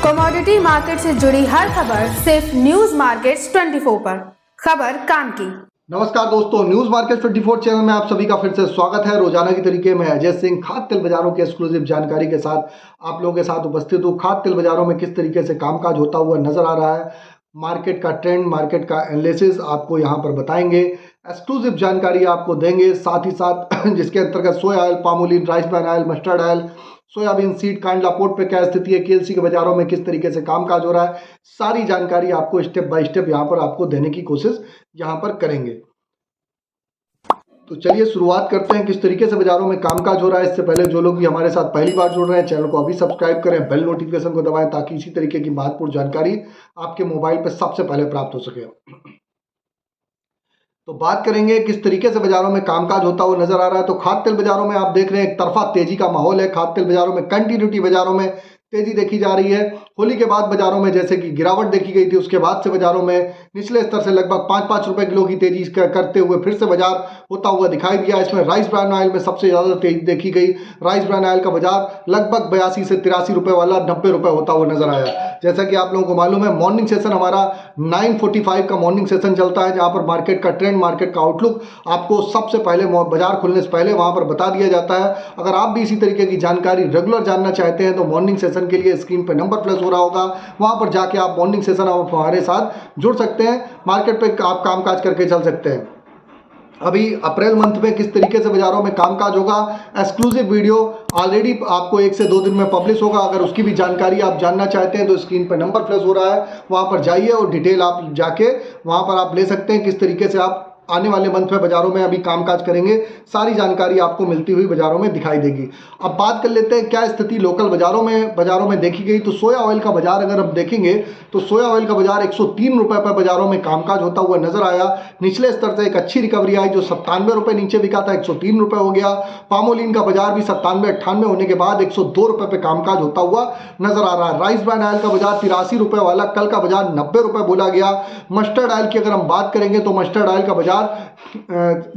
Commodity market से जुड़ी हर खबर सिर्फ न्यूज मार्केट्स 24 पर। खबर काम की। नमस्कार दोस्तों, न्यूज मार्केट 24 चैनल में आप सभी का फिर से स्वागत है। रोजाना की तरीके में अजय सिंह खाद्य तेल बाजारों के एक्सक्लूसिव जानकारी के साथ आप लोगों के साथ उपस्थित हूँ। खाद्य तेल बाजारों में किस तरीके से कामकाज होता हुआ नजर आ रहा है, मार्केट का ट्रेंड, मार्केट का एनालिसिस आपको यहाँ पर बताएंगे, एक्सक्लूसिव जानकारी आपको देंगे। साथ ही साथ जिसके अंतर्गत सोया oil, palmolein, rice bran oil, mustard oil, soybean seed, Kandla port पे क्या स्थिति है, केएलसी के बाजारों में किस तरीके से कामकाज हो रहा है, सारी जानकारी आपको स्टेप बाय स्टेप यहाँ पर आपको देने की कोशिश यहाँ पर करेंगे। तो चलिए शुरुआत करते हैं किस तरीके से बाजारों में कामकाज हो रहा है। इससे पहले जो लोग भी हमारे साथ पहली बार जुड़ रहे हैं, चैनल को अभी सब्सक्राइब करें, बेल नोटिफिकेशन को दबाएं ताकि इसी तरीके की महत्वपूर्ण जानकारी आपके मोबाइल पर सबसे पहले प्राप्त हो सके। तो बात करेंगे किस तरीके से बाजारों में कामकाज होता हुआ नजर आ रहा है। तो खाद्य तेल बाजारों में आप देख रहे हैं एक तरफा तेजी का माहौल है। खाद्य तेल बाजारों में कंटिन्यूटी बाजारों में तेजी देखी जा रही है। होली के बाद बाजारों में जैसे कि गिरावट देखी गई थी, उसके बाद से बाजारों में निचले स्तर से लगभग 5-5 रुपए किलो की तेजी करते हुए फिर से बाजार होता हुआ दिखाई दिया। इसमें राइस ब्रान ऑयल में सबसे ज्यादा तेजी देखी गई। राइस ब्रान ऑयल का बाजार लगभग 82 से 83 रुपए वाला 90 रुपए होता हुआ नजर आया। जैसा कि आप लोगों को मालूम है, मॉर्निंग सेशन हमारा 9:45 का मॉर्निंग सेशन चलता है, जहां पर मार्केट का ट्रेंड, मार्केट का आउटलुक आपको सबसे पहले बाजार खुलने से पहले वहां पर बता दिया जाता है। अगर आप भी इसी तरीके की जानकारी रेगुलर जानना चाहते हैं तो मॉर्निंग सेशन के लिए स्क्रीन पर नंबर फ्लैश हो रहा होगा, वहां पर जाके आप मॉर्निंग सेशन आप हमारे साथ जुड़ सकते हैं, मार्केट पे आप कामकाज करके चल सकते हैं। अभी अप्रैल मंथ में किस तरीके से बाजारों में कामकाज होगा, एक्सक्लूसिव वीडियो ऑलरेडी आपको 1 से 2 दिन में पब्लिश होगा। अगर उसकी भी जानकारी आप जानना चाहते हैं तो स्क्रीन पर नंबर फ्लैश हो रहा है, वहां पर जाइए और डिटेल आप जाके वहां पर आप ले सकते हैं। किस तरीके से आप आने वाले मंथ में बाजारों में अभी कामकाज करेंगे, सारी जानकारी आपको मिलती हुई बाजारों में दिखाई देगी। अब बात कर लेते हैं क्या स्थिति लोकल बाजारों में देखी गई। तो सोया ऑयल का बाजार अगर हम देखेंगे तो सोया ऑयल का बाजार 103 रुपए पर बाजारों में कामकाज होता हुआ नजर आया। निचले स्तर से एक अच्छी रिकवरी आई, जो 97 रुपए नीचे बिका था 103 रुपए हो गया। पामोलिन का बाजार भी 97-98 होने के बाद 102 रुपए पे कामकाज होता हुआ नजर आ रहा है। राइस ब्रान ऑयल का बाजार 83 रुपए वाला, कल का बाजार 90 रुपए बोला गया। मस्टर्ड ऑयल की अगर हम बात करेंगे तो मस्टर्ड ऑयल का बाजार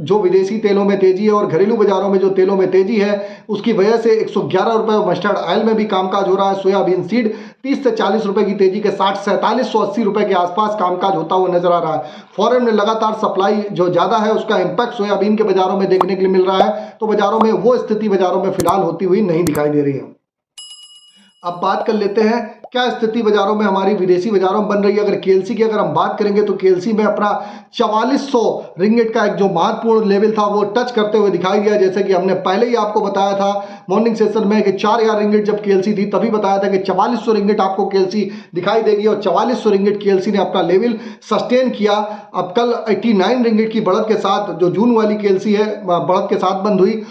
जो विदेशी तेलों में तेजी है और घरेलू बाजारों में जो तेलों में तेजी है, उसकी वजह से 111 रुपए मस्टर्ड ऑयल में भी कामकाज हो रहा है। सोयाबीन सीड 30 से 40 रुपए की तेजी के साथ 4780 रुपए के आसपास कामकाज होता हुआ नजर आ रहा है। फॉरेन में लगातार सप्लाई जो ज्यादा है, उसका इंपैक्ट सोयाबीन के बाजारों में देखने के लिए मिल रहा है। तो बाजारों में वो स्थिति बाजारों में फिलहाल होती हुई नहीं दिखाई दे रही है। अब बात कर लेते हैं क्या स्थिति बाजारों में हमारी विदेशी बाजारों में बन रही है। अगर केएलसी की अगर हम बात करेंगे तो केएलसी में अपना 4400 रिंगिट का एक जो महत्वपूर्ण लेवल था वो टच करते हुए दिखाई दिया। जैसे कि हमने पहले ही आपको बताया था मॉर्निंग सेशन में कि 4000 रिंगिट जब केएलसी थी तभी बताया था कि 4400 रिंगिट आपको केएलसी दिखाई देगी, और 4400 रिंगिट केएलसी ने अपना लेवल सस्टेन किया। अब कल 89 रिंगिट की बढ़त के साथ जो जून वाली केएलसी है बढ़त के साथ बंद हुई।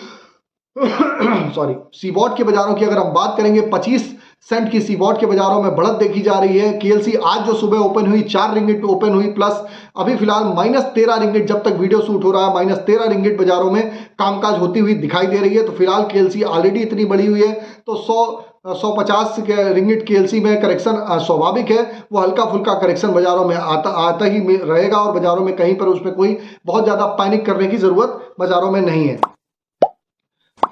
सॉरी, सीबॉट के बाजारों की अगर हम बात करेंगे 25 सेंट की सीबॉट के बाजारों में बढ़त देखी जा रही है। केएलसी आज जो सुबह ओपन हुई 4 रिंगिट ओपन हुई प्लस, अभी फिलहाल -13 रिंगिट जब तक वीडियो शूट हो रहा है -13 रिंगिट बाजारों में कामकाज होती हुई दिखाई दे रही है। तो फिलहाल केएलसी ऑलरेडी इतनी बढ़ी हुई है, तो 150 के रिंगिट केएलसी में करेक्शन स्वाभाविक है, वो हल्का फुल्का करेक्शन बाजारों में आता ही रहेगा और बाजारों में कहीं पर उसमें कोई बहुत ज्यादा पैनिक करने की जरूरत बाजारों में नहीं है।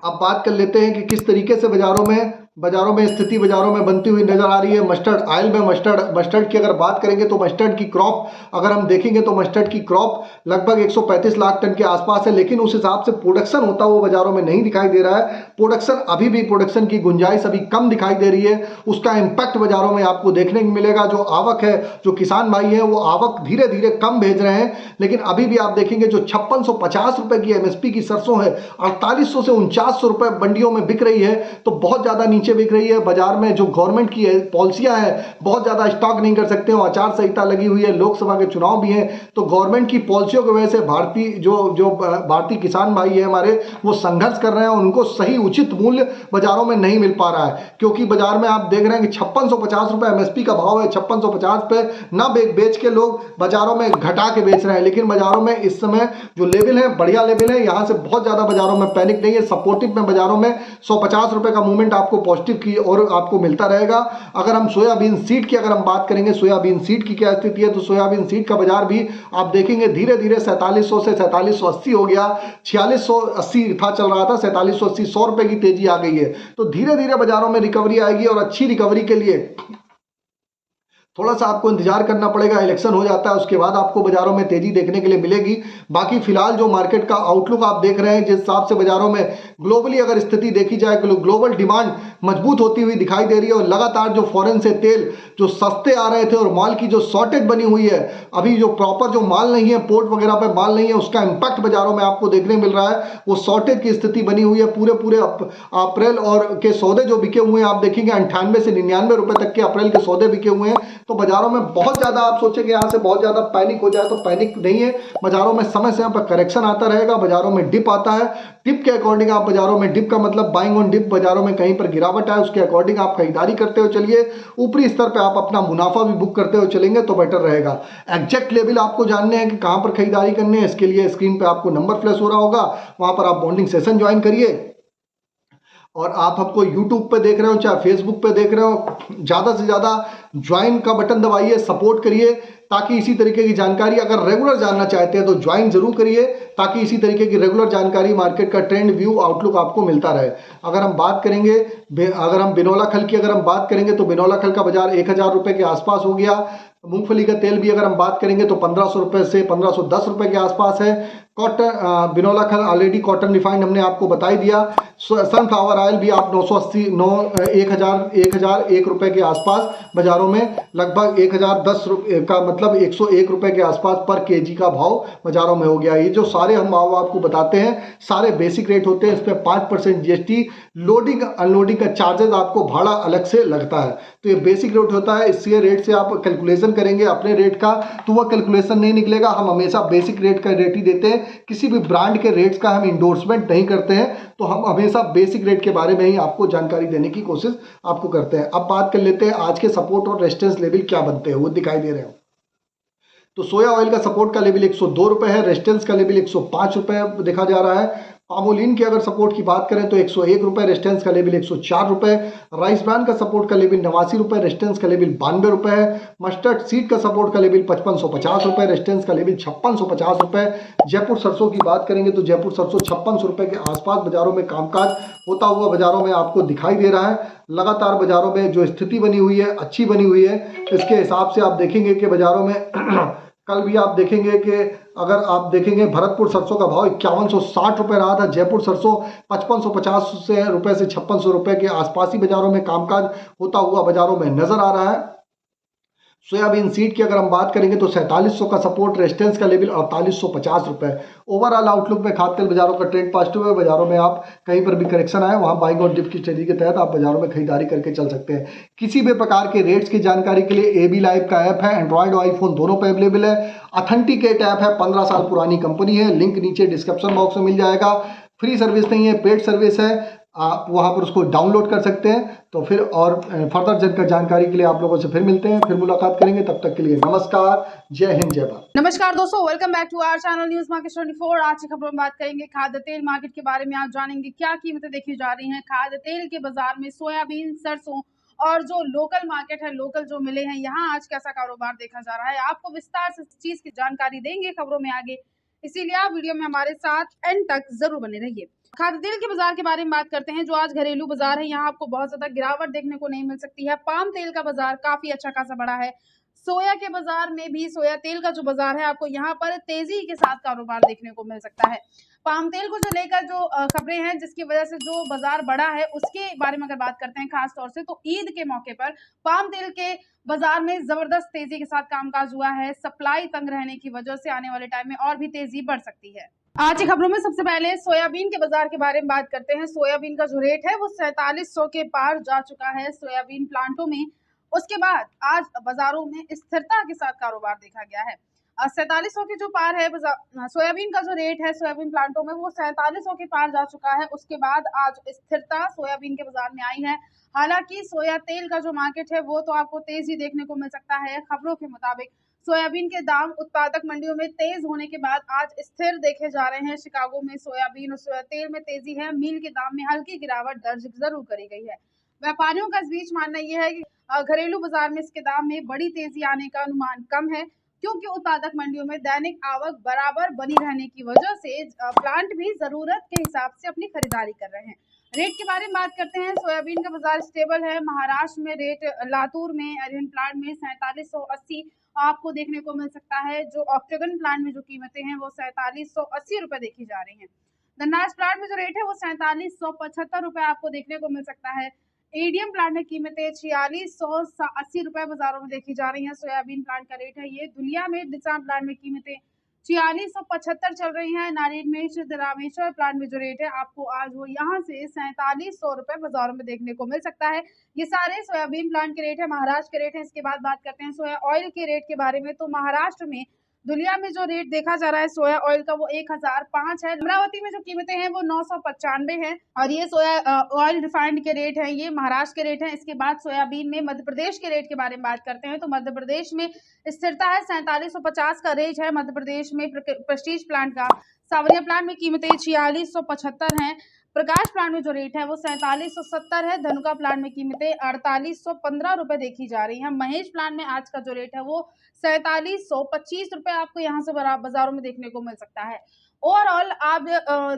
अब बात कर लेते हैं कि किस तरीके से बाजारों में स्थिति बाजारों में बनती हुई नजर आ रही है। मस्टर्ड ऑयल में मस्टर्ड की अगर बात करेंगे तो मस्टर्ड की क्रॉप अगर हम देखेंगे तो मस्टर्ड की क्रॉप लगभग 135 लाख टन के आसपास है, लेकिन उस हिसाब से प्रोडक्शन होता हुआ बाजारों में नहीं दिखाई दे रहा है। प्रोडक्शन की गुंजाइश अभी कम दिखाई दे रही है। उसका इंपैक्ट बाजारों में आपको देखने को मिलेगा। जो आवक है, जो किसान भाई है वो आवक धीरे धीरे कम भेज रहे हैं, लेकिन अभी भी आप देखेंगे जो 5650 रुपए की एमएसपी की सरसों है 4800 से 4900 रुपए मंडियों में बिक रही है, तो बहुत ज्यादा नीचे बिक रही है। बाजार में जो गवर्नमेंट की पॉलिसियां है, बहुत ज्यादा स्टॉक नहीं कर सकते हो, आचार संहिता लगी हुई है, लोकसभा के चुनाव भी हैं, तो गवर्नमेंट की पॉलिसियों की वजह से भारतीय किसान भाई है हमारे, वो संघर्ष कर रहे हैं। उनको सही उचित मूल्य बाजारों में नहीं मिल पा रहा है, क्योंकि बाजार में आप देख रहे हैं कि 5650 रुपए एमएसपी का भाव है। 5650 पे ना बेच के लोग बाजारों में घटा के बेच रहे हैं, लेकिन बाजारों में इस समय जो लेवल है बढ़िया लेवल है, यहां से बहुत ज्यादा बाजारों में पैनिक नहीं है। सपोर्टिव में बाजारों में 150 रुपए का मूवमेंट आपको पॉजिटिव की और आपको मिलता रहेगा। अगर हम सोयाबीन सीड की अगर हम बात करेंगे, सोयाबीन सीड की क्या स्थिति है, तो सोयाबीन सीड का बाजार भी आप देखेंगे धीरे धीरे 4700 से 4780 हो गया। 4680 था चल रहा था, 4780 100 रुपए की तेजी आ गई है। तो धीरे धीरे बाजारों में रिकवरी आएगी और अच्छी रिकवरी के लिए थोड़ा सा आपको इंतजार करना पड़ेगा, इलेक्शन हो जाता है उसके बाद आपको बाजारों में तेजी देखने के लिए मिलेगी। बाकी फिलहाल जो मार्केट का आउटलुक आप देख रहे हैं, जिस हिसाब से बाजारों में ग्लोबली अगर स्थिति देखी जाए, ग्लोबल डिमांड मजबूत होती हुई दिखाई दे रही है और लगातार जो फॉरेन से तेल जो सस्ते आ रहे थे और माल की जो शॉर्टेज बनी हुई है, अभी जो प्रॉपर जो माल नहीं है, पोर्ट वगैरह पे माल नहीं है, उसका इंपैक्ट बाजारों में आपको देखने मिल रहा है। वो शॉर्टेज की स्थिति बनी हुई है। पूरे पूरे अप्रैल और के सौदे जो बिके हुए हैं आप देखेंगे 98 से 99 रुपए तक के अप्रैल के सौदे बिके हुए हैं। तो बाजारों में बहुत ज्यादा आप सोचेंगे यहाँ से बहुत ज्यादा पैनिक हो जाए, तो पैनिक नहीं है। बाजारों में समय समय पर करेक्शन आता रहेगा, बाजारों में डिप आता है। डिप के अकॉर्डिंग आप बाजारों में, डिप का मतलब बाइंग ऑन डिप, बाजारों में कहीं पर गिरावट है उसके अकॉर्डिंग आप खरीदारी करते हुए चलिए। ऊपरी स्तर पर आप अपना मुनाफा भी बुक करते हुए चलेंगे तो बेटर रहेगा। एग्जैक्ट लेवल आपको जानने हैं कि कहां पर खरीदारी करनी है, इसके लिए स्क्रीन पे आपको नंबर फ्लैश हो रहा होगा, वहां पर आप बॉन्डिंग सेशन ज्वाइन करिए। और आप हमको YouTube पे देख रहे हो चाहे Facebook पे देख रहे हो, ज़्यादा से ज़्यादा ज्वाइन का बटन दबाइए, सपोर्ट करिए, ताकि इसी तरीके की जानकारी अगर रेगुलर जानना चाहते हैं तो ज्वाइन जरूर करिए, ताकि इसी तरीके की रेगुलर जानकारी, मार्केट का ट्रेंड व्यू, आउटलुक आपको मिलता रहे। अगर हम बात करेंगे, अगर हम बिनौला खल की अगर हम बात करेंगे तो बिनौला खल का बाजार 1000 रुपये के आसपास हो गया। मूंगफली का तेल भी अगर हम बात करेंगे तो 1500 रुपये से 1510 रुपये के आसपास है। कॉटन, बिनौला खल ऑलरेडी कॉटन रिफाइंड हमने आपको बता ही दिया। सनफ्लावर ऑयल भी आप 1001 रुपये के आसपास बाजारों में, लगभग 1010 रुपये का मतलब 101 रुपये के आसपास पर केजी का भाव बाजारों में हो गया। ये जो सारे हम भाव आपको बताते हैं सारे बेसिक रेट होते हैं, इस पर 5% जीएसटी, लोडिंग अनलोडिंग का चार्जेस आपको भाड़ा अलग से लगता है। तो ये बेसिक रेट होता है, इससे रेट से आप कैलकुलेशन करेंगे अपने रेट का तो वह कैलकुलेशन नहीं निकलेगा। हम हमेशा बेसिक रेट का रेट ही देते हैं, किसी भी ब्रांड के रेट्स का हम इंडोर्समेंट नहीं करते हैं। तो हम हमेशा बेसिक रेट के बारे में ही आपको जानकारी देने की कोशिश आपको करते हैं। अब बात कर लेते हैं आज के सपोर्ट और रेजिस्टेंस लेवल क्या बनते हैं, वो दिखाई दे रहे हैं। तो सोया ऑयल का सपोर्ट का लेवल 102 रुपये है, रेजिस्टेंस का लेवल 105 रुपये देखा जा रहा है। पामोलिन की अगर सपोर्ट की बात करें तो 101 रुपये, रेजिस्टेंस का लेवल 104 रुपये। राइस ब्रांड का सपोर्ट का लेवल 89 रुपये, रेजिस्टेंस का लेवल 92 रुपये है। मस्टर्ड सीड का सपोर्ट का लेवल 5550 रुपये, रेजिस्टेंस का लेवल 5650 रुपये। जयपुर सरसों की बात करेंगे तो जयपुर सरसों 5600 रुपये के आसपास बाजारों में कामकाज होता हुआ बाजारों में आपको दिखाई दे रहा है। लगातार बाजारों में जो स्थिति बनी हुई है अच्छी बनी हुई है, इसके हिसाब से आप देखेंगे कि बाजारों में कल भी आप देखेंगे कि अगर आप देखेंगे भरतपुर सरसों का भाव 5160 रुपये रहा था, जयपुर सरसों 5550 से रुपये से 5600 रुपये के आसपास ही बाजारों में कामकाज होता हुआ बाजारों में नजर आ रहा है। सोयाबीन सीड की अगर हम बात करेंगे तो 4700 का सपोर्ट, रेजिस्टेंस का लेवल 4850 रुपये। ओवरऑल आउटलुक में खाद्य तेल बाजारों का ट्रेंड पॉजिटिव है। बाजारों में आप कहीं पर भी करेक्शन आए वहां बाइंग और डिप की स्ट्रेटजी के तहत आप बाजारों में खरीदारी करके चल सकते हैं। किसी भी प्रकार के रेट्स की जानकारी के लिए एबी लाइव का ऐप है, एंड्रॉइड और आईफोन दोनों पर अवेलेबल है। ऑथेंटिकेट ऐप है, 15 साल पुरानी कंपनी है, लिंक नीचे डिस्क्रिप्शन बॉक्स में मिल जाएगा। फ्री सर्विस नहीं है, पेड सर्विस है, आप वहां पर उसको डाउनलोड कर सकते हैं। तो फिर और फर्दर जानकारी के लिए आप लोगों से फिर मिलते हैं, फिर मुलाकात करेंगे। तब तक के लिए नमस्कार, जय हिंद, जय भारत। नमस्कार दोस्तों, welcome back to our channel news market 24। आज की खबरों में बात करेंगे खाद्य तेल मार्केट के बारे में। आप जानेंगे क्या कीमतें देखी जा रही हैं खाद्य तेल के बाजार में, सोयाबीन, सरसों और जो लोकल मार्केट है, लोकल जो मिले हैं, यहाँ आज कैसा कारोबार देखा जा रहा है। आपको विस्तार से इस चीज की जानकारी देंगे खबरों में आगे, इसीलिए आप वीडियो में हमारे साथ एंड तक जरूर बने रहिए। खाद्य तेल के बाजार के बारे में बात करते हैं, जो आज घरेलू बाजार है, यहाँ आपको बहुत ज्यादा गिरावट देखने को नहीं मिल सकती है। पाम तेल का बाजार काफी अच्छा खासा बड़ा है। सोया के बाजार में भी, सोया तेल का जो बाजार है, आपको यहाँ पर तेजी के साथ कारोबार देखने को मिल सकता है। पाम तेल को जो लेकर जो खबरें हैं, जिसकी वजह से जो बाजार बढ़ा है, उसके बारे में अगर बात करते हैं खास तौर से, तो ईद के मौके पर पाम तेल के बाजार में जबरदस्त तेजी के साथ कामकाज हुआ है। सप्लाई तंग रहने की वजह से आने वाले टाइम में और भी तेजी बढ़ सकती है। आज की खबरों में सबसे पहले सोयाबीन के बाजार के बारे में बात करते हैं। सोयाबीन का जो रेट है वो 4700 के पार जा चुका है सोयाबीन प्लांटों में। उसके बाद आज बाजारों में स्थिरता के साथ कारोबार देखा गया है। 4700 के जो पार है सोयाबीन का जो रेट है सोयाबीन प्लांटों में, वो 4700 के पार जा चुका है। उसके बाद आज स्थिरता सोयाबीन के बाजार में आई है। हालांकि सोया तेल का जो मार्केट है वो तो आपको तेजी देखने को मिल सकता है। खबरों के मुताबिक सोयाबीन के दाम उत्पादक मंडियों में तेज होने के बाद आज स्थिर देखे जा रहे हैं। शिकागो में सोयाबीन और सोया तेल में तेजी है। मील के दाम में हल्की गिरावट दर्ज जरूर करी गई है। व्यापारियों का इस बीच मानना यह है कि घरेलू बाजार में इसके दाम में बड़ी तेजी आने का अनुमान कम है, क्योंकि उत्पादक मंडियों में दैनिक आवक बराबर बनी रहने की वजह से प्लांट भी जरूरत के हिसाब से अपनी खरीदारी कर रहे हैं। रेट के बारे में बात करते हैं। सोयाबीन का बाजार स्टेबल है। महाराष्ट्र में रेट लातूर में अरिहंत प्लांट में 4780 आपको देखने को मिल सकता है। जो ऑक्टेगन प्लांट में जो कीमतें हैं वो 4780 रुपए देखी जा रही हैं। धनराज प्लांट में जो रेट है वो 4775 रुपए आपको देखने को मिल सकता है। एडीएम प्लांट में कीमतें 4680 रुपए बाजारों में देखी जा रही हैं। सोयाबीन प्लांट का रेट है ये। दुलिया में डिसाम प्लांट में कीमतें 4675 चल रही है। नारायण में रामेश्वर प्लांट में जो रेट है आपको आज वो यहाँ से 4700 रुपए बाजारों में देखने को मिल सकता है। ये सारे सोयाबीन प्लांट के रेट है, महाराष्ट्र के रेट है। इसके बाद बात करते हैं सोया ऑयल के रेट के बारे में। तो महाराष्ट्र में दुनिया में जो रेट देखा जा रहा है सोया ऑयल का वो 1005 है। अमरावती में जो कीमतें हैं वो 995 है और ये सोया ऑयल रिफाइंड के रेट है, ये महाराष्ट्र के रेट है। इसके बाद सोयाबीन में मध्य प्रदेश के रेट के बारे में बात करते हैं। तो मध्य प्रदेश में स्थिरता है, 4750 का रेट है मध्य प्रदेश में प्रेस्टीज प्लांट का। सावरिया प्लांट में कीमतें 4675 हैं। प्रकाश प्लांट में जो रेट है वो 4770 है। धनुका प्लांट में कीमतें 4815 रुपए देखी जा रही है। महेश प्लांट में आज का जो रेट है वो 4725 रुपए आपको यहाँ से बाजारों में देखने को मिल सकता है। ओवरऑल आप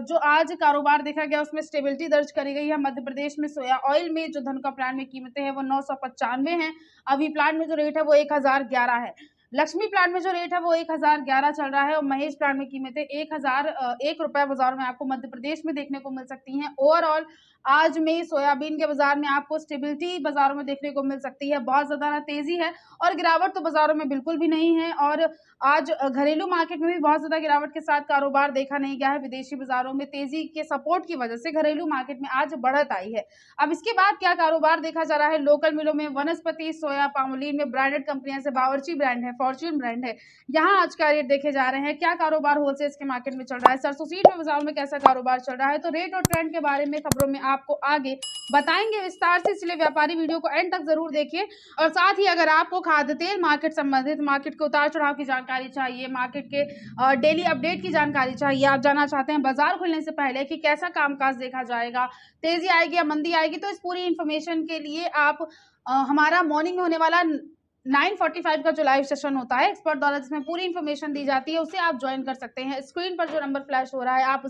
जो आज कारोबार देखा गया उसमें स्टेबिलिटी दर्ज करी गई है। मध्य प्रदेश में सोया ऑयल में जो धनुका प्लांट में कीमतें हैं वो 995 हैं। अभी प्लांट में जो रेट है वो 1011 है। लक्ष्मी प्लांट में जो रेट है वो 1011 चल रहा है और महेश प्लांट में कीमतें 1001 रुपए बाजार में आपको मध्य प्रदेश में देखने को मिल सकती हैं। ओवरऑल आज में सोयाबीन के बाजार में आपको स्टेबिलिटी बाजारों में देखने को मिल सकती है। बहुत ज्यादा ना तेजी है और गिरावट तो बाजारों में बिल्कुल भी नहीं है। और आज घरेलू मार्केट में भी बहुत ज्यादा गिरावट के साथ कारोबार देखा नहीं गया है। विदेशी बाजारों में तेजी के सपोर्ट की वजह से घरेलू मार्केट में आज बढ़त आई है। अब इसके बाद क्या कारोबार देखा जा रहा है लोकल मिलों में। वनस्पति, सोया, पामोलिन में ब्रांडेड कंपनियां से बावर्ची ब्रांड है, फॉर्च्यून ब्रांड है, यहाँ आज का रेट देखे जा रहे हैं। क्या कारोबार होलसेल के मार्केट में चल रहा है, सरसों सीड में बाजार में कैसा कारोबार चल रहा है, तो रेट और ट्रेंड के बारे में खबरों में आपको आगे बताएंगे विस्तार से, इसलिए व्यापारी वीडियो को एंड तक जरूर देखिए। और साथ ही अगर आपको खाद्य तेल मार्केट संबंधित, मार्केट के उतार चढ़ाव की जानकारी चाहिए, मार्केट के डेली अपडेट की जानकारी चाहिए, आप जानना चाहते हैं बाजार खुलने से पहले कि कैसा कामकाज देखा जाएगा, तेजी आएगी या मंदी आएगी, तो इस पूरी इंफॉर्मेशन के लिए आप हमारा मॉर्निंग होने वाला 9:45 का जो लाइव सेशन होता है एक्सपर्ट द्वारा, जिसमें पूरी इंफॉर्मेशन दी जाती है, उसे आप ज्वाइन कर सकते हैं। स्क्रीन पर जो नंबर फ्लैश हो रहा है आप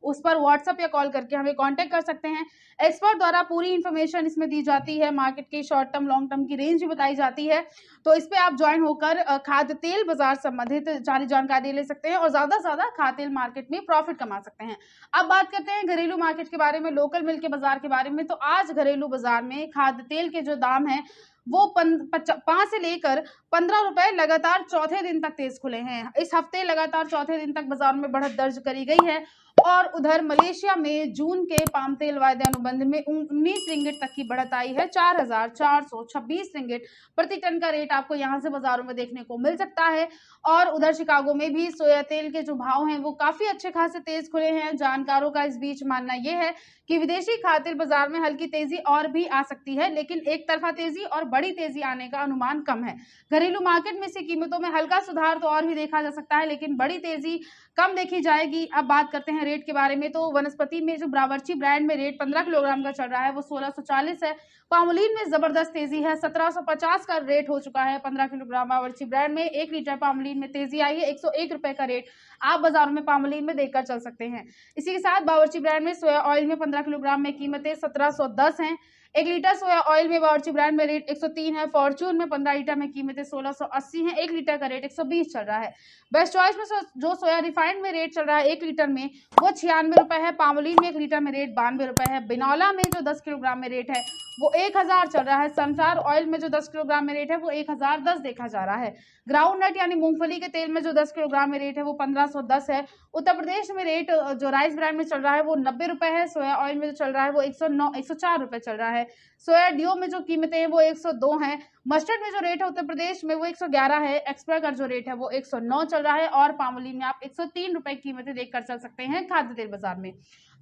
उस पर व्हाट्सएप या कॉल करके हमें कांटेक्ट कर सकते हैं। एक्सपर्ट द्वारा पूरी इंफॉर्मेशन इसमें दी जाती है, मार्केट की शॉर्ट टर्म लॉन्ग टर्म की रेंज भी बताई जाती है। तो इस पर आप ज्वाइन होकर खाद्य तेल बाजार संबंधित सारी जानकारी ले सकते हैं और ज्यादा से ज्यादा खाद्य तेल मार्केट में प्रॉफिट कमा सकते हैं। अब बात करते हैं घरेलू मार्केट के बारे में, लोकल मिल के बाजार के बारे में। तो आज घरेलू बाजार में खाद्य तेल के जो दाम है वो 5 से लेकर 15 रुपए लगातार चौथे दिन तक तेज खुले हैं। इस हफ्ते लगातार चौथे दिन तक बाजार में बढ़त दर्ज करी गई है। और उधर मलेशिया में जून के पाम तेल वायदे अनुबंध में 19 रिंगिट तक की बढ़त आई है। 4426 रिंगिट प्रति टन का रेट आपको यहां से बाजारों में देखने को मिल सकता है। और उधर शिकागो में भी सोया तेल के जो भाव हैं वो काफी अच्छे खासे तेज खुले हैं। जानकारों का इस बीच मानना यह है कि विदेशी खाद्य तेल बाजार में हल्की तेजी और भी आ सकती है, लेकिन एक तरफा तेजी और बड़ी तेजी आने का अनुमान कम है। घरेलू मार्केट में से कीमतों में हल्का सुधार तो और भी देखा जा सकता है, लेकिन बड़ी तेजी कम देखी जाएगी। अब बात करते हैं रेट के बारे में। तो वनस्पति में जो बावर्ची ब्रांड में रेट 15 किलोग्राम का चल रहा है वो 1640 है। पामोलिन में जबरदस्त तेजी है, 1750 का रेट हो चुका है। 15 किलोग्राम बावर्ची ब्रांड में 1 लीटर पामोलिन में तेजी आई है। 101 रुपए का रेट आप बाजारों में पामोलिन में देखकर चल सकते हैं। इसी के साथ बावर्ची ब्रांड में सोया ऑयल में 15 किलोग्राम में कीमतें 1710 हैं। 1 लीटर सोया ऑयल में बावर्ची ब्रांड में रेट 103 है। फॉर्च्यून में 15 लीटर में कीमतें 1680 हैं। 1 लीटर का रेट 120 चल रहा है। बेस्ट चॉइस में जो सोया रिफाइंड में रेट चल रहा है 1 लीटर में वो 96 रुपए है। पामोलिन में 1 लीटर में रेट 92 रुपए है। बिनौला में जो 10 किलोग्राम में रेट है वो 1000 चल रहा है। सनफ्लावर ऑयल में जो 10 किलोग्राम में रेट है वो 1010 देखा जा रहा है। ग्राउंड नट यानी मूंगफली के तेल में जो 10 किलोग्राम में रेट है वो 1510 है। उत्तर प्रदेश में रेट जो राइस ब्रांड में चल रहा है वो 90 रुपए है। सोया ऑयल में जो चल रहा है वो 104 रुपए चल रहा है। सोया डियो में जो कीमतें हैं वो 102 हैं। मस्टर्ड में जो रेट है उत्तर प्रदेश में वो 111 है। एक्सप्रा का जो रेट है वो 109 चल रहा है। और पामोलिन में आप 103 रुपए की कीमतें देखकर चल सकते हैं खाद्य तेल बाजार में।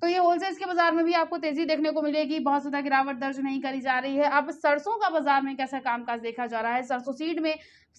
तो ये होलसेल के बाजार में भी आपको तेजी देखने को मिलेगी, बहुत ज्यादा गिरावट दर्ज नहीं करी जा रही है। अब सरसों का बाजार में कैसा कामकाज देखा जा रहा है, सरसों सीड में,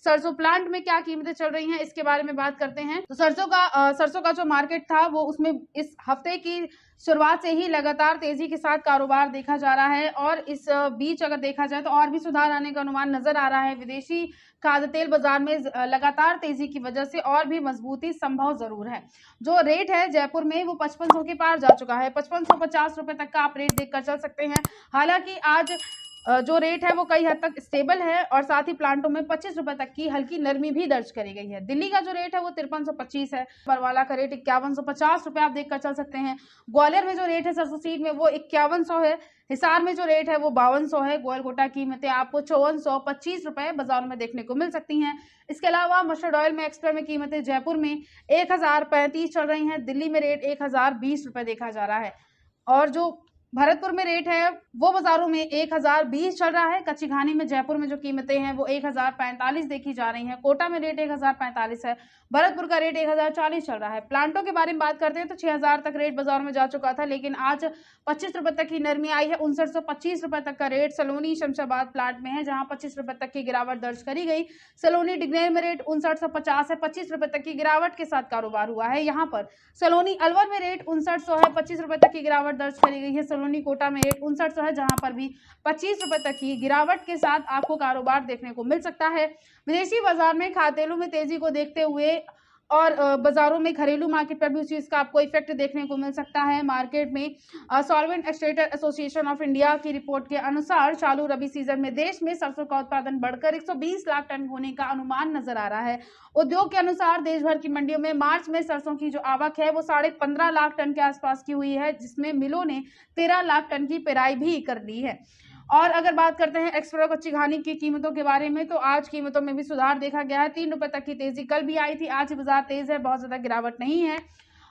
सरसों प्लांट में क्या कीमतें चल रही हैं, इसके बारे में बात करते हैं। तो सरसों का जो मार्केट था वो उसमें इस हफ्ते की शुरुआत से ही लगातार तेजी के साथ कारोबार देखा जा रहा है। और इस बीच अगर देखा जाए तो और भी सुधार आने का अनुमान नजर आ रहा है। विदेशी खाद्य तेल बाजार में लगातार तेजी की वजह से और भी मजबूती संभव जरूर है। जो रेट है जयपुर में वो 5500 के पार जा चुका चुका है। 5550 रुपए तक का आप रेट देखकर चल सकते हैं। हालांकि आज जो रेट है वो कई हद तक स्टेबल है और साथ ही प्लांटों में 25 रुपए तक की हल्की नरमी भी दर्ज करी गई है। दिल्ली का जो रेट है वो 5325 है। बरवाला का रेट 5150 रुपए आप देखकर चल सकते हैं। ग्वालियर में जो रेट है सरसों सीड में वो 5100 है। हिसार में जो रेट है वो 5200 है। गोलकोटा कीमतें आपको 5425 रुपए बाजारों में देखने को मिल सकती हैं। इसके अलावा मस्टर्ड ऑयल में एक्सपर्ट में कीमतें जयपुर में 1035 चल रही हैं। दिल्ली में रेट 1020 रुपए देखा जा रहा है और जो भरतपुर में रेट है वो बाजारों में 1020 चल रहा है। कच्ची घानी में जयपुर में जो कीमतें हैं वो 1045 देखी जा रही हैं। कोटा में रेट 1045 है। भरतपुर का रेट 1040 चल रहा है। प्लांटों के बारे में बात करते हैं तो 6000 तक रेट बाजार में जा चुका था, लेकिन आज 25 रुपए तक की नरमी आई है। 5925 रुपए तक का रेट सलोनी शमशाबाद प्लांट में है, जहां 25 रुपए तक की गिरावट दर्ज करी गई। सलोनी डिग्नेर में रेट 5950 है। 25 रुपए तक की गिरावट के साथ कारोबार हुआ है। यहाँ पर सलोनी अलवर में रेट 5900 है। 25 रुपए तक की गिरावट दर्ज करी गई है। सलोनी कोटा में रेट 5900 है, जहां पर भी 25 रुपए तक की गिरावट के साथ आपको कारोबार देखने को मिल सकता है। विदेशी बाजार में खाद्य तेलों में तेजी को देखते हुए और बाजारों में घरेलू मार्केट पर भी उस चीज का आपको इफेक्ट देखने को मिल सकता है। मार्केट में सॉल्वेंट एक्सट्रेटर एसोसिएशन ऑफ इंडिया की रिपोर्ट के अनुसार चालू रबी सीजन में देश में सरसों का उत्पादन बढ़कर 120 लाख टन होने का अनुमान नजर आ रहा है। उद्योग के अनुसार देश भर की मंडियों में मार्च में सरसों की जो आवक है वो 15.5 लाख टन के आसपास की हुई है, जिसमें मिलों ने 13 लाख टन की पेराई भी कर ली है। और अगर बात करते हैं एक्सपोर्ट कच्ची घानी की कीमतों के बारे में तो आज कीमतों में भी सुधार देखा गया है। 3 रुपए तक की तेजी कल भी आई थी। आज बाजार तेज है, बहुत ज्यादा गिरावट नहीं है।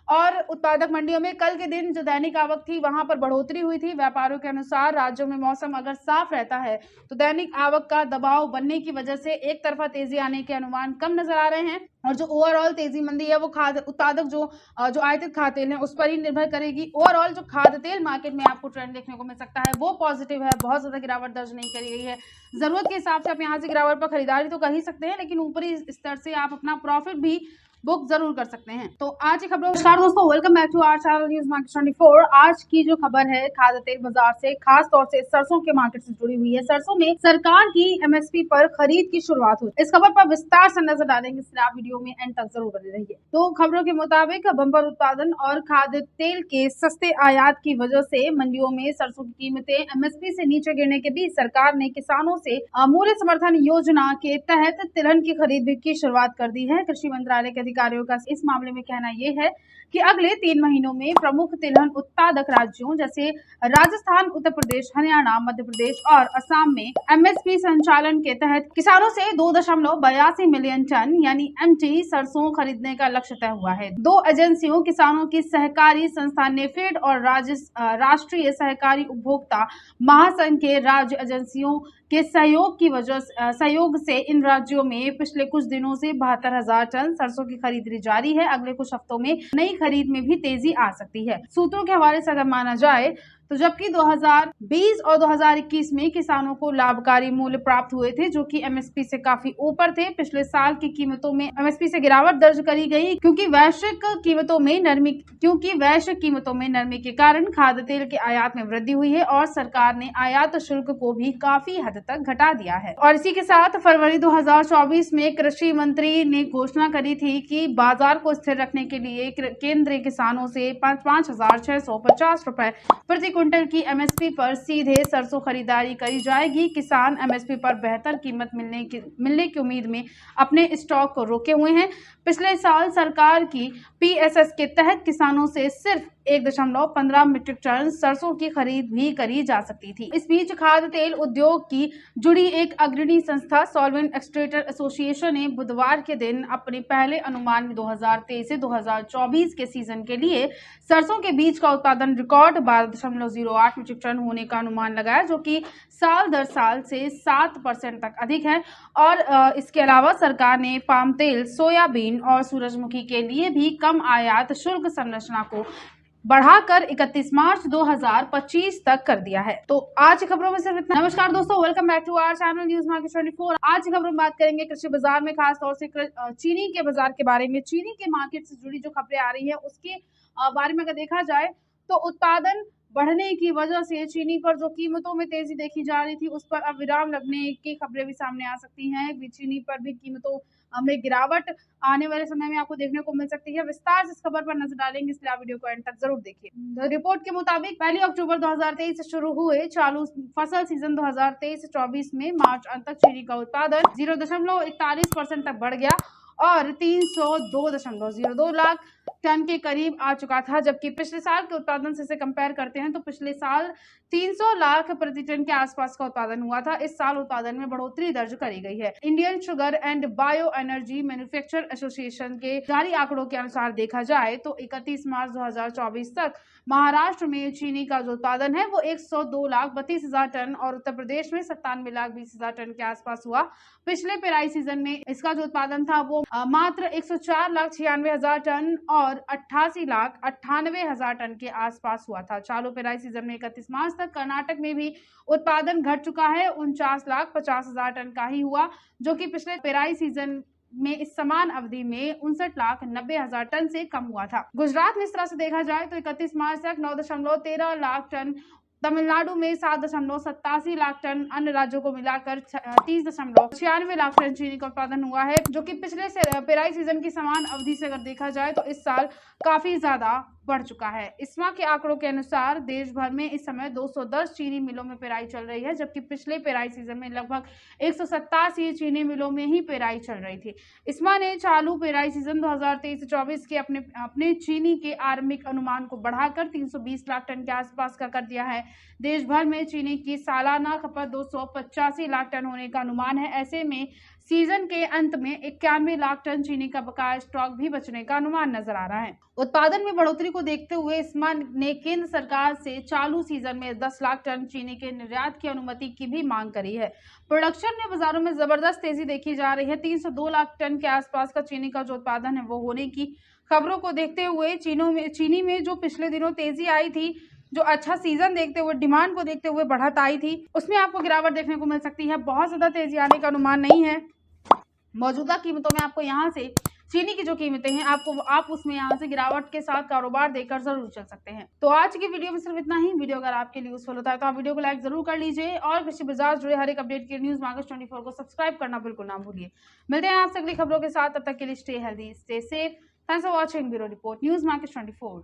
और उत्पादक मंडियों में कल के दिन जो दैनिक आवक थी वहां पर बढ़ोतरी हुई थी। व्यापारियों के अनुसार राज्यों में मौसम अगर साफ रहता है तो दैनिक आवक का दबाव बनने की वजह से एक तरफा तेजी आने के अनुमान कम नजर आ रहे हैं। और जो ओवरऑल तेजी मंदी है वो खाद्य उत्पादक जो आयातित खाद्य तेल है उस पर ही निर्भर करेगी। ओवरऑल जो खाद्य तेल मार्केट में आपको ट्रेंड देखने को मिल सकता है वो पॉजिटिव है। बहुत ज्यादा गिरावट दर्ज नहीं करी गई है। जरूरत के हिसाब से आप यहाँ से गिरावट पर खरीदारी तो कर ही सकते हैं, लेकिन ऊपरी स्तर से आप अपना प्रॉफिट भी बुक जरूर कर सकते हैं। तो आज की खबरों नमस्कार दोस्तों, welcome back to our channel news market 24। आज की जो खबर है खाद्य तेल बाजार से, खास तौर से सरसों के मार्केट से जुड़ी हुई है। सरसों में सरकार की एमएसपी पर खरीद की शुरुआत हुई। इस खबर पर विस्तार से नजर डालेंगे, इसलिए आप वीडियो में एंड तक जरूर बने रहिए। तो खबरों के मुताबिक बंपर उत्पादन और खाद्य तेल के सस्ते आयात की वजह से मंडियों में सरसों की कीमतें एमएसपी से नीचे गिरने के बीच सरकार ने किसानों से मूल्य समर्थन योजना के तहत तिलहन की खरीद की शुरुआत कर दी है। कृषि मंत्रालय के अधिकारियों का इस मामले में कहना यह है कि अगले 3 महीनों में प्रमुख तिलहन उत्पादक राज्यों जैसे राजस्थान, उत्तर प्रदेश, हरियाणा, मध्य प्रदेश और असम में एमएसपी संचालन के तहत किसानों से 2.82 मिलियन टन यानी एमटी सरसों खरीदने का लक्ष्य तय हुआ है। 2 एजेंसियों किसानों की सहकारी संस्था नेफेड और राष्ट्रीय सहकारी उपभोक्ता महासंघ के राज्य एजेंसियों के सहयोग से इन राज्यों में पिछले कुछ दिनों से 72,000 टन सरसों की खरीदारी जारी है। अगले कुछ हफ्तों में नई खरीद में भी तेजी आ सकती है। सूत्रों के हवाले से अगर माना जाए तो जबकि 2020 और 2021 में किसानों को लाभकारी मूल्य प्राप्त हुए थे जो कि एमएसपी से काफी ऊपर थे, पिछले साल की कीमतों में एमएसपी से गिरावट दर्ज करी गई क्योंकि वैश्विक कीमतों में नरमी के कारण खाद्य तेल के आयात में वृद्धि हुई है और सरकार ने आयात शुल्क को भी काफी हद तक घटा दिया है। और इसी के साथ फरवरी 2024 में कृषि मंत्री ने घोषणा करी थी कि बाजार को स्थिर रखने के लिए केंद्रीय किसानों से 5,650 रुपए प्रति क्विंटल की एमएसपी पर सीधे सरसों खरीदारी करी जाएगी। किसान एमएसपी पर बेहतर कीमत मिलने की उम्मीद में अपने स्टॉक को रोके हुए हैं। पिछले साल सरकार की पीएसएस के तहत किसानों से सिर्फ 1.15 मीट्रिक टन सरसों की खरीद भी करी जा सकती थी। इस बीच खाद्य तेल उद्योग की जुड़ी एक अग्रणी संस्था सॉल्वेंट एक्सट्रेटर एसोसिएशन ने बुधवार के दिन अपने पहले अनुमान में 2023 से 2024 के सीजन के लिए सरसों के बीज का उत्पादन रिकॉर्ड 12.08 मीट्रिक टन होने का अनुमान लगाया, जो कि साल दर साल से 7% तक अधिक है। और इसके अलावा सरकार ने पाम तेल, सोयाबीन और सूरजमुखी के लिए भी कम आयात शुल्क संरचना को बढ़ाकर 31 मार्च 2025 तक कर दिया है। तो आज की खबरों में सिर्फ इतना। नमस्कार दोस्तों, welcome back to our channel news market 24। आज की खबरों में बात करेंगे कृषि बाजार में, खास तौर से चीनी के बाजार के बारे में। चीनी के मार्केट से जुड़ी जो खबरें आ रही है उसके बारे में अगर देखा जाए तो उत्पादन बढ़ने की वजह से चीनी पर जो कीमतों में तेजी देखी जा रही थी उस पर अब विराम लगने की खबरें भी सामने आ सकती हैं। चीनी पर भी कीमतों में गिरावट आने वाले समय में आपको देखने को मिल सकती है। विस्तार से इस खबर पर नजर डालेंगे, इसलिए आप वीडियो को एंड तक जरूर देखिए। रिपोर्ट के मुताबिक 1 अक्टूबर 2023 से शुरू हुए चालू फसल सीजन 2023-24 में मार्च अंत तक चीनी का उत्पादन 0.41% तक बढ़ गया और 302.02 लाख टन के करीब आ चुका था, जबकि पिछले साल के उत्पादन से इसे कंपेयर करते हैं तो पिछले साल 300 लाख प्रति टन के आसपास का उत्पादन हुआ था। इस साल उत्पादन में बढ़ोतरी दर्ज करी गई है। Indian sugar and bio energy manufacture association के जारी आंकड़ों के अनुसार देखा जाए तो 31 मार्च 2024 तक महाराष्ट्र में चीनी का जो उत्पादन है वो 102,32,000 टन और उत्तर प्रदेश में 97,20,000 टन के आसपास हुआ। पिछले पेराई सीजन में इसका जो उत्पादन था वो मात्र 104,96,000 टन और 88,98,000 टन के आसपास हुआ था। चालू पेराई सीजन में 31 मार्च तक कर्नाटक में भी उत्पादन घट चुका है, 49,50,000 टन का ही हुआ, जो कि पिछले पेराई सीजन में इस समान अवधि में 59,90,000 टन से कम हुआ था। गुजरात में इस तरह से देखा जाए तो 31 मार्च तक 9.13 लाख टन, तमिलनाडु में 7.87 लाख टन, अन्य राज्यों को मिलाकर 30.96 लाख टन चीनी का उत्पादन हुआ है, जो कि पिछले पेराई सीजन की समान अवधि से अगर देखा जाए तो इस साल काफी ज्यादा बढ़ चुका है। इस्मा के आंकड़ों के अनुसार देश भर में इस समय 210 चीनी मिलों में पेराई चल रही है, जबकि पिछले पेराई सीजन में लगभग 187 चीनी मिलों में ही पेराई चल रही थी। इस्मा ने चालू पेराई सीजन 2023-24 के अपने चीनी के आरंभिक अनुमान को बढ़ाकर 320 लाख टन के आसपास का कर दिया है। देश भर में चीनी की सालाना खपत 285 लाख टन होने का अनुमान है। ऐसे में सीजन के अंत में 91 लाख टन चीनी का बकाया स्टॉक भी बचने का अनुमान नजर आ रहा है। उत्पादन में बढ़ोतरी को देखते हुए इस्मा ने केंद्र सरकार से चालू सीजन में 10 लाख टन चीनी के निर्यात की अनुमति की भी मांग करी है। प्रोडक्शन में बाजारों में जबरदस्त तेजी देखी जा रही है। 302 लाख टन के आसपास का चीनी का जो उत्पादन है वो होने की खबरों को देखते हुए चीनी में जो पिछले दिनों तेजी आई थी, जो अच्छा सीजन देखते हुए, डिमांड को देखते हुए बढ़त आई थी, उसमें आपको गिरावट देखने को मिल सकती है। बहुत ज्यादा तेजी आने का अनुमान नहीं है। मौजूदा कीमतों में आपको यहाँ से चीनी की जो कीमतें हैं आप उसमें यहाँ से गिरावट के साथ कारोबार देकर जरूर चल सकते हैं। तो आज की वीडियो में सिर्फ इतना ही। वीडियो अगर आपके लिए यूजफुल होता है तो आप वीडियो को लाइक जरूर कर लीजिए और कृषि बाजार जुड़े हर एक अपडेट के न्यूज मार्केट 24 को सब्सक्राइब करना बिल्कुल ना भूलिए। मिलते हैं आपसे अगली खबरों के साथ, तब तक के लिए stay healthy, stay safe. Thanks for watching bureau report news market 24।